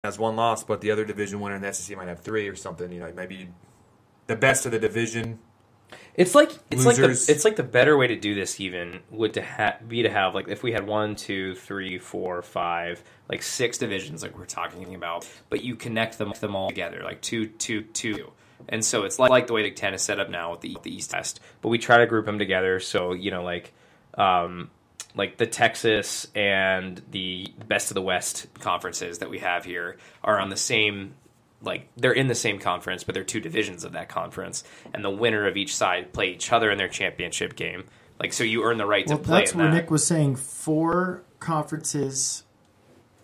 has one loss, but the other division winner in the SEC might have three or something. Maybe the best of the division. It's like Losers. it's like the better way to do this even would be to have like if we had 1, 2, 3, 4, 5, like 6 divisions like we're talking about, but you connect them all together like 2, 2, 2. And so it's like the way Big Ten is set up now with the East West, but we try to group them together. So like the Texas and the best of the West conferences that we have here are on the same. Like, they're in the same conference, but they're 2 divisions of that conference. And the winner of each side play each other in their championship game. Like, so you earn the right to play that's in where that. Nick was saying 4 conferences,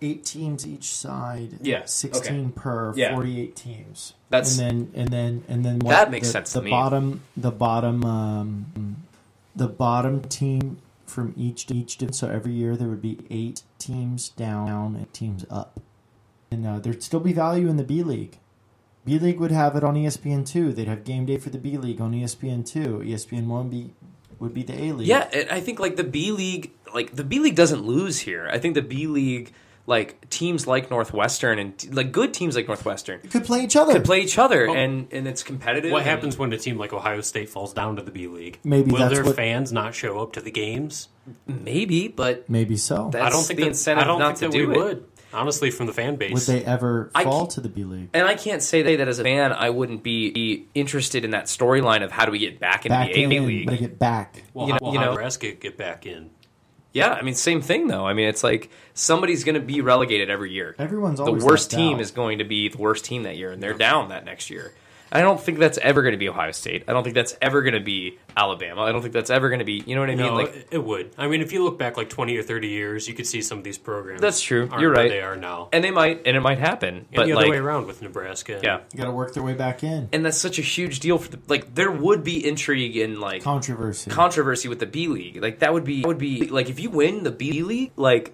8 teams each side, Yeah, 16 per, Yeah. 48 teams. That's and then what, that makes sense to me. The bottom team from each division. So every year there would be 8 teams down and teams up. And there'd still be value in the B League. B League would have it on ESPN2. They'd have game day for the B League on ESPN2. ESPN1 would be the A League. Yeah, I think the B League doesn't lose here. I think the B League, teams like Northwestern and good teams like Northwestern could play each other. And it's competitive. What happens when a team like Ohio State falls down to the B League? Will their fans not show up to the games? Maybe, but maybe so. That's I don't think the incentive not to do we it. would. Honestly, from the fan base. Would they ever fall to the B League? And I can't say that as a fan, I wouldn't be interested in that storyline of how do we get back into the A League. To get back. Well, how Nebraska get back in? Yeah, I mean, same thing, though. I mean, it's like somebody's going to be relegated every year. Everyone's always the worst left team out. is going to be the worst team that year, and they're down that next year. I don't think that's ever going to be Ohio State. I don't think that's ever going to be Alabama. I don't think that's ever going to be, you know what I mean? No, it would. I mean, if you look back 20 or 30 years, you could see some of these programs. That's true. Aren't You're right. Where they are now. And it might happen. And but the other way around with Nebraska. Yeah. You got to work their way back in. And that's such a huge deal for there would be intrigue in controversy with the B League. That would be if you win the B League,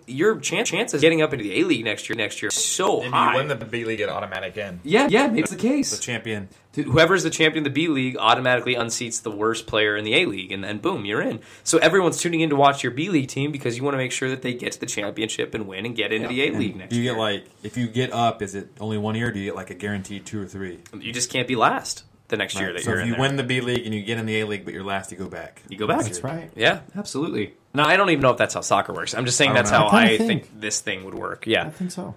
your chances of getting up into the A League next year so If high. you win the B League, get automatic in. Yeah, maybe it's the case. The champion. Whoever's the champion of the B League automatically unseats the worst player in the A League, and then boom, you're in. So everyone's tuning in to watch your B League team because you want to make sure that they get to the championship and win and get into the A League next year. Do you get if you get up, is it only 1 year? Or do you get a guaranteed 2 or 3? You just can't be last the next year that so you're in. If you there. win the B League and you get in the A League, but you're last, you go back. You go back. That's right. Yeah, absolutely. No, I don't even know if that's how soccer works. I'm just saying that's how I think this thing would work. Yeah, I think so.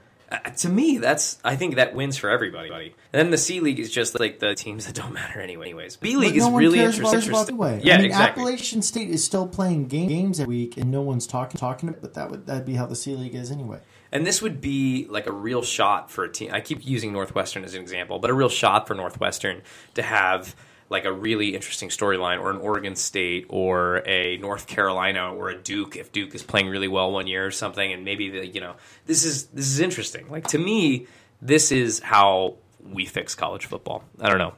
To me, I think that wins for everybody. And then the C League is just the teams that don't matter anyways. B League is really interesting. Anyway. Yeah, I mean, exactly. Appalachian State is still playing games every week, and no one's talking about it, but that'd be how the C League is anyway. And this would be a real shot for a team. I keep using Northwestern as an example, but a real shot for Northwestern to have a really interesting storyline, or an Oregon State, or a North Carolina, or a Duke, if Duke is playing really well one year or something, and maybe this is interesting. To me, this is how we fix college football. I don't know.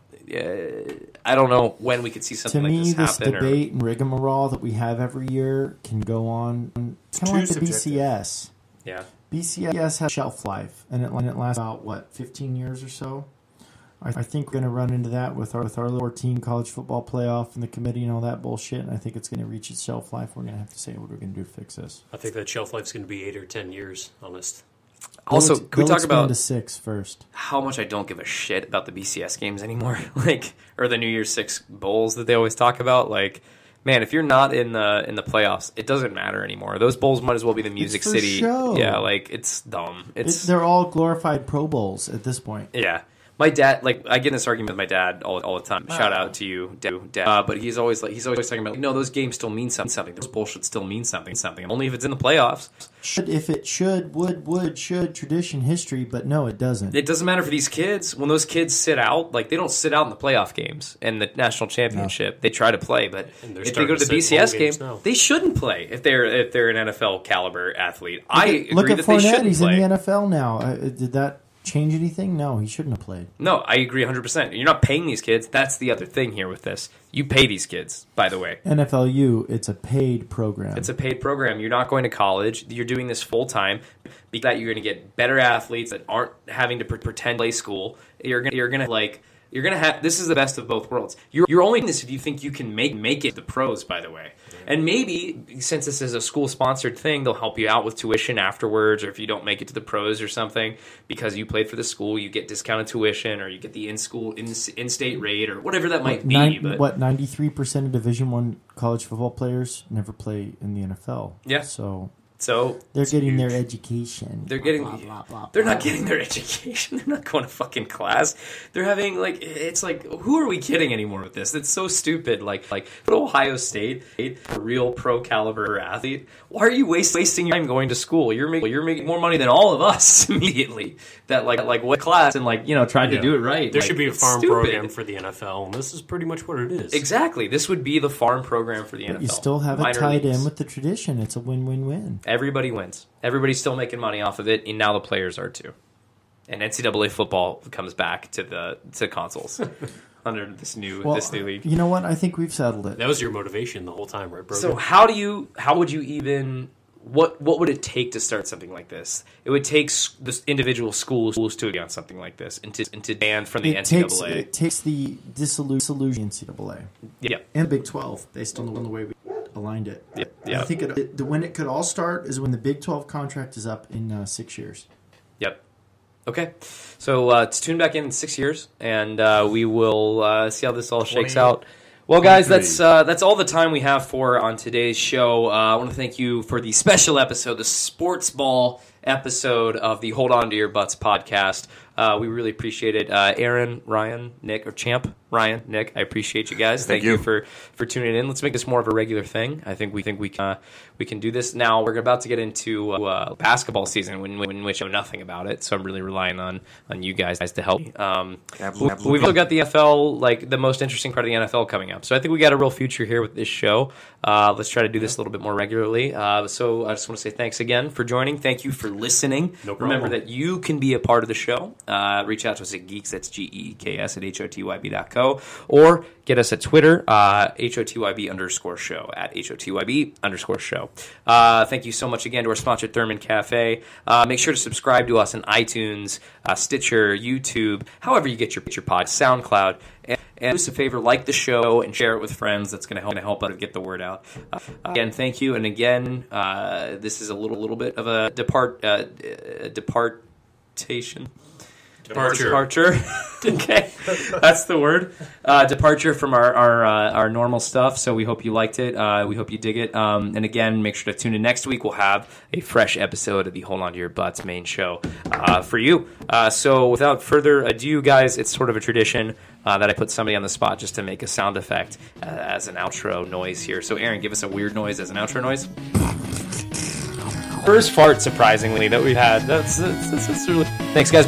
I don't know when we could see something like this happen. To me, this debate and rigmarole that we have every year can go on. It's kind of like the BCS. Yeah. BCS has shelf life, and it lasts about 15 years or so. I think we're going to run into that with our 14 college football playoff and the committee and all that bullshit. And I think it's going to reach its shelf life. We're going to have to say what we're going to do to fix this. I think that shelf life is going to be 8 or 10 years, honest. Also, can we talk about to 6 first? How much I don't give a shit about the BCS games anymore, or the New Year's Six bowls that they always talk about. Man, if you're not in the playoffs, it doesn't matter anymore. Those bowls might as well be the Music it's for City. Show. Yeah, it's dumb. They're all glorified Pro Bowls at this point. Yeah. My dad, I get in this argument with my dad all the time. Shout out to you, Dad. But he's always talking about, no, those games still mean something. Those bullshit still mean something. Only if it's in the playoffs. Should, tradition, history, but no, it doesn't. It doesn't matter for these kids. When those kids sit out, they don't sit out in the playoff games and the national championship. No. They try to play, but if they go to the BCS game, they shouldn't play if they're an NFL caliber athlete. I agree that they shouldn't play. He's in the NFL now. Did that change anything? No, he shouldn't have played. No, I agree 100%. You're not paying these kids. That's the other thing here with this. You pay these kids, by the way. NFLU, it's a paid program. It's a paid program. You're not going to college. You're doing this full time. Because you're going to get better athletes that aren't having to pretend play school. You're going to You're gonna have this is the best of both worlds. You're only in this if you think you can make it the pros. By the way, and maybe since this is a school sponsored thing, they'll help you out with tuition afterwards, or if you don't make it to the pros or something because you played for the school, you get discounted tuition, or you get the in-state rate, or whatever that might be. 93% of Division I college football players never play in the NFL. Yeah. So they're getting their education. They're getting. Blah, blah, blah, they're blah. not getting their education. They're not going to fucking class. They're having it's like, who are we kidding anymore with this? It's so stupid. Like Ohio State, a real pro caliber athlete. Why are you wasting your time going to school? You're making more money than all of us immediately. That like what class and tried to do it right. There should be a farm stupid. program for the NFL, and this is pretty much what it is. Exactly. This would be the farm program for the NFL. You still have it Minor tied leagues. in with the tradition. It's a win-win-win. Everybody wins. Everybody's still making money off of it, and now the players are too. And NCAA football comes back to consoles under this new league. You know what? I think we've settled it. That was your motivation the whole time, right, Brogan? So how would you even what would it take to start something like this? It would take the individual schools to agree on something like this and to ban from the NCAA. It takes the dissolution NCAA. Yeah. And Big 12 based on the way we aligned it. Yeah. I think when it could all start is when the Big 12 contract is up in 6 years. Yep. Okay. So tune back in 6 years, and we will see how this all shakes out. Well, guys, that's all the time we have on today's show. I want to thank you for the special episode, the SportsBall episode of the Hold On to Your Butts podcast. We really appreciate it. Aaron, Ryan, Nick, or Champ, Ryan, Nick, I appreciate you guys. Thank you for tuning in. Let's make this more of a regular thing. I think we can do this. Now, we're about to get into basketball season, in which I know nothing about it, so I'm really relying on you guys to help me. We've also got the NFL, the most interesting part of the NFL coming up. So I think we got a real future here with this show. Let's try to do this a little bit more regularly. So I just want to say thanks again for joining. Thank you for listening. No problem. Remember that you can be a part of the show. Reach out to us at Geeks, that's GEEKS at HOTYB.co, or get us at Twitter, HOTYB_show, at HOTYB_show. Thank you so much again to our sponsor, Thurman Cafe. Make sure to subscribe to us on iTunes, Stitcher, YouTube, however you get your pod, SoundCloud. And do us a favor, like the show and share it with friends. That's going to help out get the word out. Again, thank you. And again, this is a little bit of a departure. Okay, that's the word. Departure from our normal stuff. So we hope you liked it. We hope you dig it. And again, make sure to tune in next week. We'll have a fresh episode of the Hold On to Your Butts main show for you. So without further ado, guys, it's sort of a tradition that I put somebody on the spot just to make a sound effect as an outro noise here. So Aaron, give us a weird noise as an outro noise. First fart, surprisingly, that we've had. That's really. Thanks, guys.